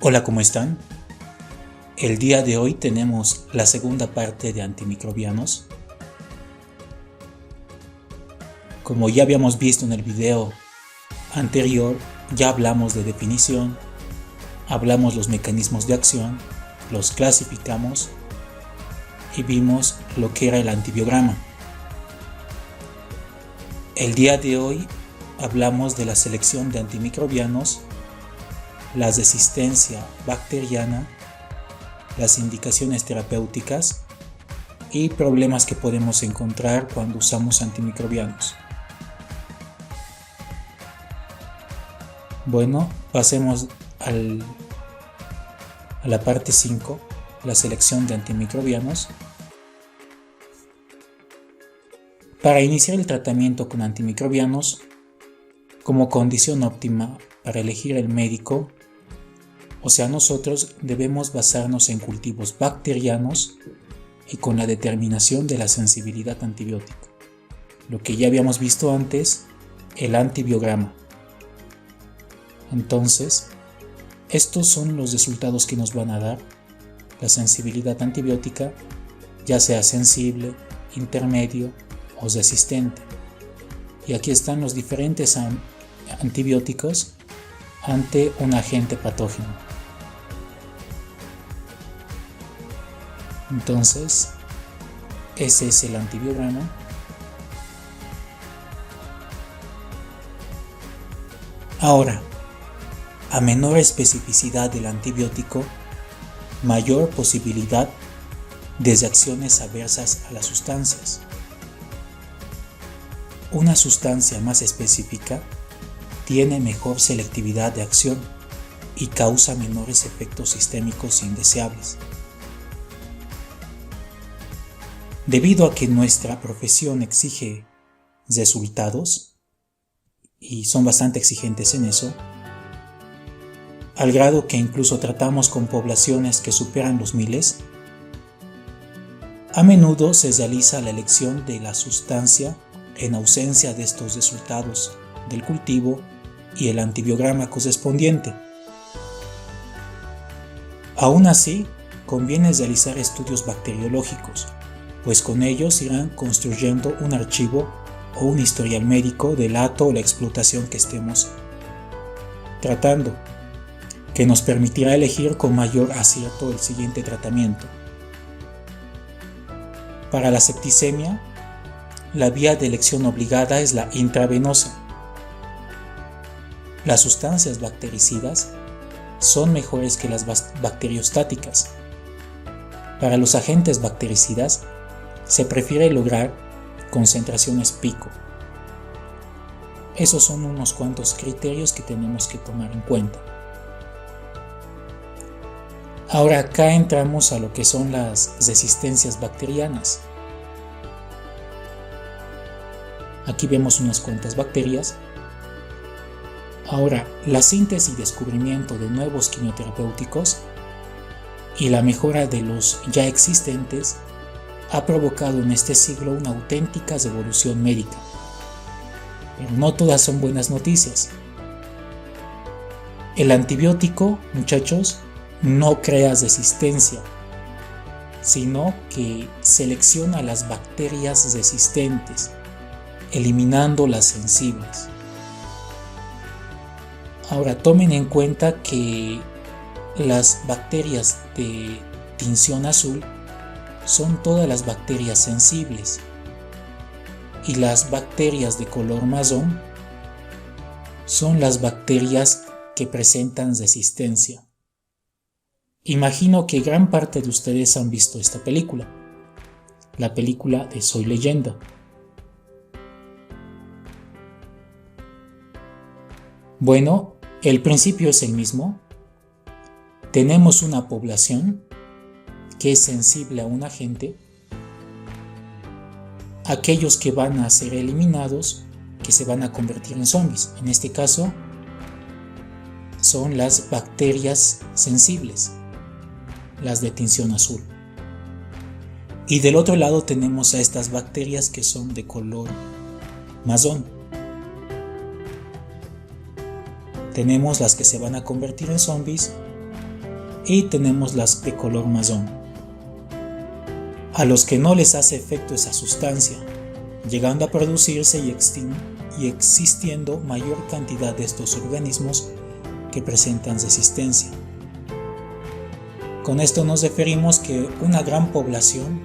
Hola, ¿cómo están? El día de hoy tenemos la segunda parte de antimicrobianos. Como ya habíamos visto en el video anterior, ya hablamos de definición, hablamos los mecanismos de acción, los clasificamos y vimos lo que era el antibiograma. El día de hoy hablamos de la selección de antimicrobianos, la resistencia bacteriana, las indicaciones terapéuticas y problemas que podemos encontrar cuando usamos antimicrobianos. Bueno, pasemos a la parte 5, la selección de antimicrobianos. Para iniciar el tratamiento con antimicrobianos, como condición óptima para elegir el médico, o sea, nosotros debemos basarnos en cultivos bacterianos y con la determinación de la sensibilidad antibiótica. Lo que ya habíamos visto antes, el antibiograma. Entonces, estos son los resultados que nos van a dar la sensibilidad antibiótica, ya sea sensible, intermedio o resistente. Y aquí están los diferentes antibióticos ante un agente patógeno. Entonces, ese es el antibiograma. Ahora, a menor especificidad del antibiótico, mayor posibilidad de reacciones adversas a las sustancias. Una sustancia más específica tiene mejor selectividad de acción y causa menores efectos sistémicos indeseables. Debido a que nuestra profesión exige resultados, y son bastante exigentes en eso, al grado que incluso tratamos con poblaciones que superan los miles, a menudo se realiza la elección de la sustancia en ausencia de estos resultados del cultivo y el antibiograma correspondiente. Aún así, conviene realizar estudios bacteriológicos, pues con ellos irán construyendo un archivo o un historial médico del acto o la explotación que estemos tratando, que nos permitirá elegir con mayor acierto el siguiente tratamiento. Para la septicemia, la vía de elección obligada es la intravenosa. Las sustancias bactericidas son mejores que las bacteriostáticas. Para los agentes bactericidas, se prefiere lograr concentraciones pico. Esos son unos cuantos criterios que tenemos que tomar en cuenta. Ahora acá entramos a lo que son las resistencias bacterianas. Aquí vemos unas cuantas bacterias. Ahora, la síntesis y descubrimiento de nuevos quimioterapéuticos y la mejora de los ya existentes ha provocado en este siglo una auténtica revolución médica. Pero no todas son buenas noticias. El antibiótico, muchachos, no crea resistencia, sino que selecciona las bacterias resistentes, eliminando las sensibles. Ahora tomen en cuenta que las bacterias de tinción azul son todas las bacterias sensibles y las bacterias de color marrón son las bacterias que presentan resistencia. Imagino que gran parte de ustedes han visto esta película, la película de Soy Leyenda. Bueno, el principio es el mismo. Tenemos una población que es sensible a un agente, aquellos que van a ser eliminados, que se van a convertir en zombies. En este caso, son las bacterias sensibles, las de tinción azul. Y del otro lado tenemos a estas bacterias que son de color marrón. Tenemos las que se van a convertir en zombies y tenemos las de color marrón, a los que no les hace efecto esa sustancia, llegando a producirse y existiendo mayor cantidad de estos organismos que presentan resistencia. Con esto nos referimos que una gran población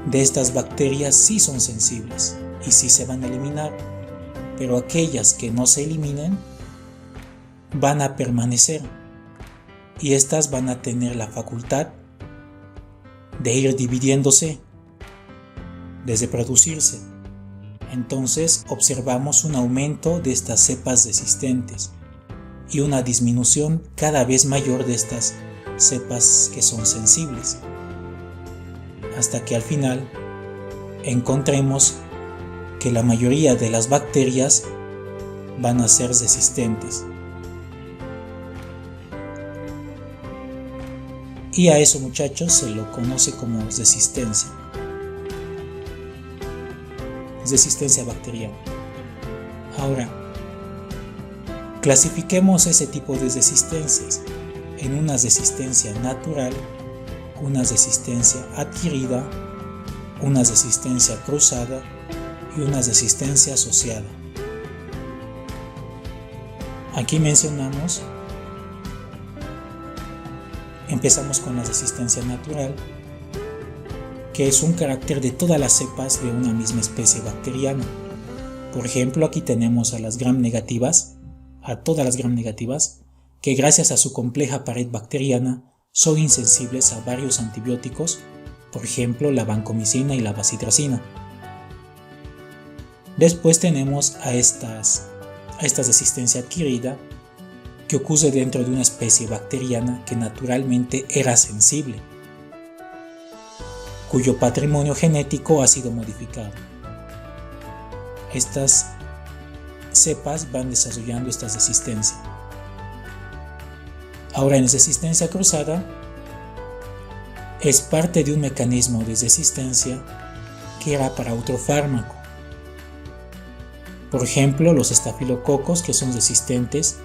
de estas bacterias sí son sensibles y sí se van a eliminar, pero aquellas que no se eliminen van a permanecer y estas van a tener la facultad de ir dividiéndose, de reproducirse. Entonces observamos un aumento de estas cepas resistentes y una disminución cada vez mayor de estas cepas que son sensibles, hasta que al final encontremos que la mayoría de las bacterias van a ser resistentes. Y a eso, muchachos, se lo conoce como resistencia bacteriana. Ahora, clasifiquemos ese tipo de resistencias en una resistencia natural, una resistencia adquirida, una resistencia cruzada y una resistencia asociada. Aquí empezamos con la resistencia natural, que es un carácter de todas las cepas de una misma especie bacteriana. Por ejemplo, aquí tenemos a todas las gram negativas, que gracias a su compleja pared bacteriana son insensibles a varios antibióticos, por ejemplo la vancomicina y la bacitracina. Después tenemos a esta resistencia adquirida, que ocurre dentro de una especie bacteriana que naturalmente era sensible, cuyo patrimonio genético ha sido modificado. Estas cepas van desarrollando esta resistencia. Ahora, en resistencia cruzada es parte de un mecanismo de resistencia que era para otro fármaco. Por ejemplo, los estafilococos, que son resistentes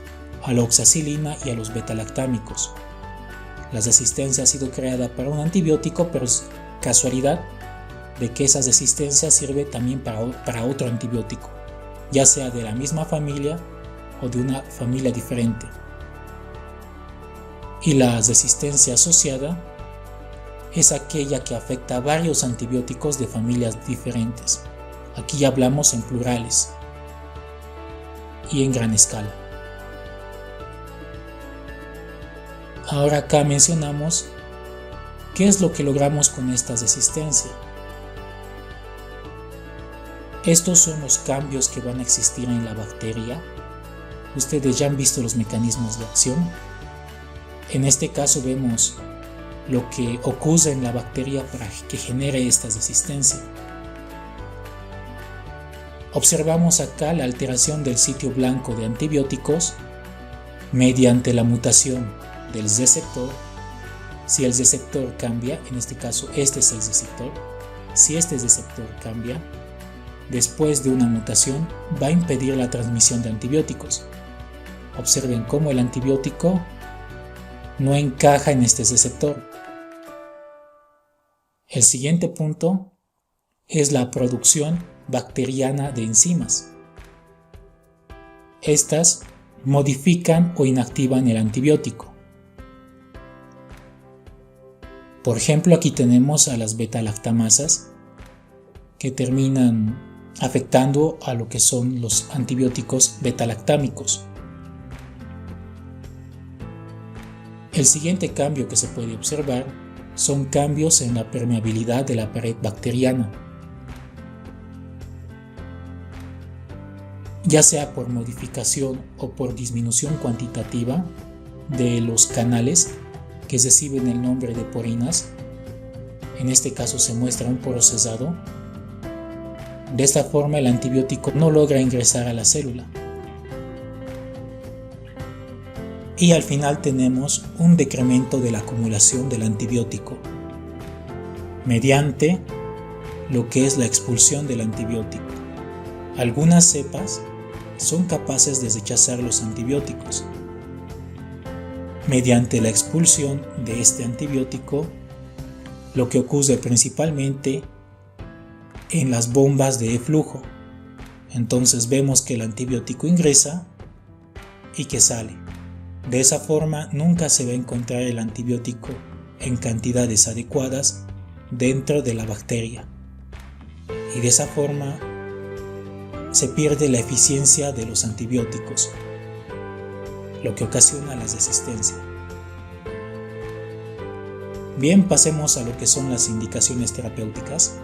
a la oxacilina y a los betalactámicos. La resistencia ha sido creada para un antibiótico, pero es casualidad de que esa resistencia sirve también para otro antibiótico, ya sea de la misma familia o de una familia diferente. Y la resistencia asociada es aquella que afecta a varios antibióticos de familias diferentes. Aquí ya hablamos en plurales y en gran escala. Ahora acá mencionamos qué es lo que logramos con esta resistencia. Estos son los cambios que van a existir en la bacteria. Ustedes ya han visto los mecanismos de acción. En este caso vemos lo que ocurre en la bacteria para que genere esta resistencia. Observamos acá la alteración del sitio blanco de antibióticos mediante la mutación del receptor. Si el receptor cambia, en este caso este es el receptor, si este receptor cambia, después de una mutación va a impedir la transmisión de antibióticos. Observen cómo el antibiótico no encaja en este receptor. El siguiente punto es la producción bacteriana de enzimas. Estas modifican o inactivan el antibiótico. Por ejemplo, aquí tenemos a las beta-lactamasas que terminan afectando a lo que son los antibióticos beta-lactámicos. El siguiente cambio que se puede observar son cambios en la permeabilidad de la pared bacteriana, ya sea por modificación o por disminución cuantitativa de los canales que reciben el nombre de porinas. En este caso se muestra un poro cerrado. De esta forma el antibiótico no logra ingresar a la célula. Y al final tenemos un decremento de la acumulación del antibiótico mediante lo que es la expulsión del antibiótico. Algunas cepas son capaces de rechazar los antibióticos, mediante la expulsión de este antibiótico, lo que ocurre principalmente en las bombas de flujo. Entonces vemos que el antibiótico ingresa y que sale. De esa forma nunca se va a encontrar el antibiótico en cantidades adecuadas dentro de la bacteria. Y de esa forma se pierde la eficiencia de los antibióticos, lo que ocasiona la resistencia. Bien, pasemos a lo que son las indicaciones terapéuticas.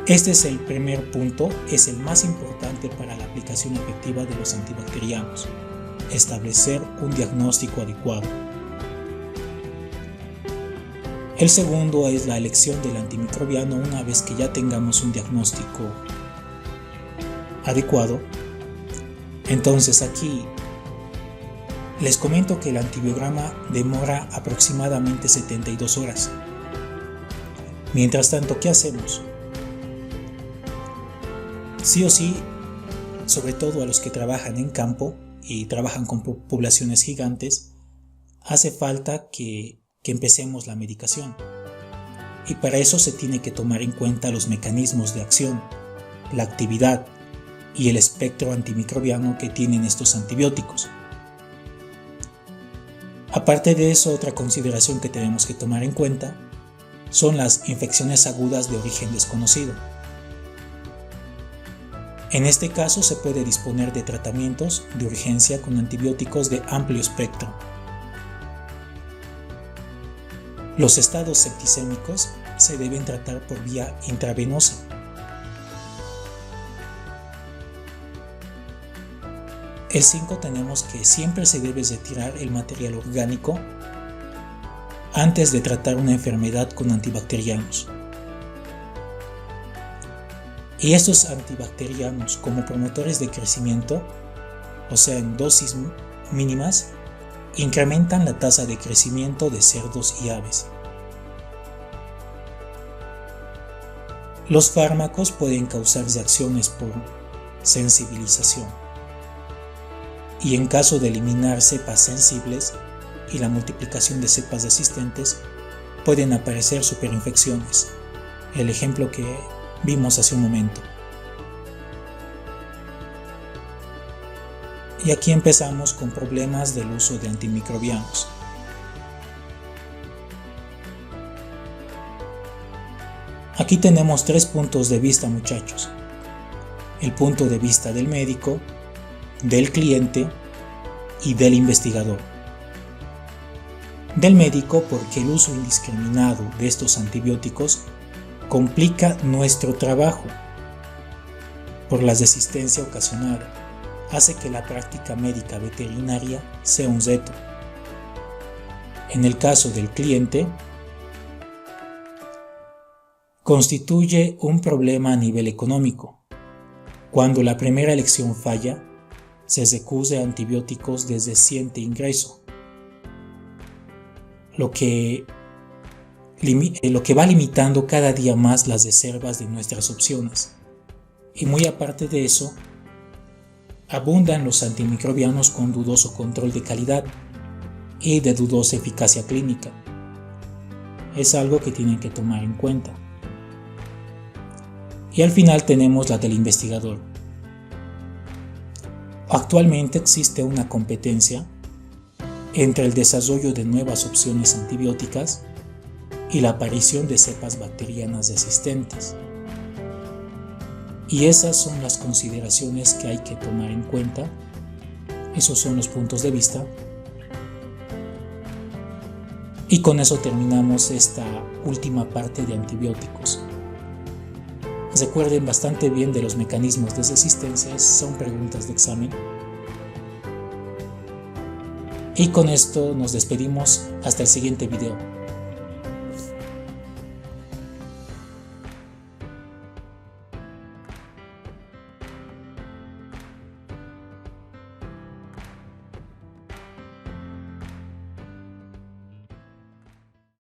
Este es el primer punto, es el más importante para la aplicación efectiva de los antibacterianos: establecer un diagnóstico adecuado. El segundo es la elección del antimicrobiano. Una vez que ya tengamos un diagnóstico adecuado, entonces aquí les comento que el antibiograma demora aproximadamente 72 horas. Mientras tanto, ¿qué hacemos? Sí o sí, sobre todo a los que trabajan en campo y trabajan con poblaciones gigantes, hace falta que empecemos la medicación. Y para eso se tiene que tomar en cuenta los mecanismos de acción, la actividad y el espectro antimicrobiano que tienen estos antibióticos. Aparte de eso, otra consideración que tenemos que tomar en cuenta son las infecciones agudas de origen desconocido. En este caso se puede disponer de tratamientos de urgencia con antibióticos de amplio espectro. Los estados septicémicos se deben tratar por vía intravenosa. El 5 tenemos que siempre se debe retirar el material orgánico antes de tratar una enfermedad con antibacterianos. Y estos antibacterianos, como promotores de crecimiento, o sea en dosis mínimas, incrementan la tasa de crecimiento de cerdos y aves. Los fármacos pueden causar reacciones por sensibilización, y en caso de eliminar cepas sensibles y la multiplicación de cepas resistentes, pueden aparecer superinfecciones. El ejemplo que vimos hace un momento. Y aquí empezamos con problemas del uso de antimicrobianos. Aquí tenemos 3 puntos de vista, muchachos. El punto de vista del médico, del cliente y del investigador. Del médico, porque el uso indiscriminado de estos antibióticos complica nuestro trabajo por la resistencia ocasionada, hace que la práctica médica veterinaria sea un reto. En el caso del cliente, constituye un problema a nivel económico. Cuando la primera elección falla, se recurre a antibióticos de reciente ingreso, lo que va limitando cada día más las reservas de nuestras opciones. Y muy aparte de eso, abundan los antimicrobianos con dudoso control de calidad y de dudosa eficacia clínica. Es algo que tienen que tomar en cuenta. Y al final tenemos la del investigador. Actualmente existe una competencia entre el desarrollo de nuevas opciones antibióticas y la aparición de cepas bacterianas resistentes. Y esas son las consideraciones que hay que tomar en cuenta. Esos son los puntos de vista. Y con eso terminamos esta última parte de antibióticos. Recuerden bastante bien de los mecanismos de resistencia, son preguntas de examen. Y con esto nos despedimos hasta el siguiente video.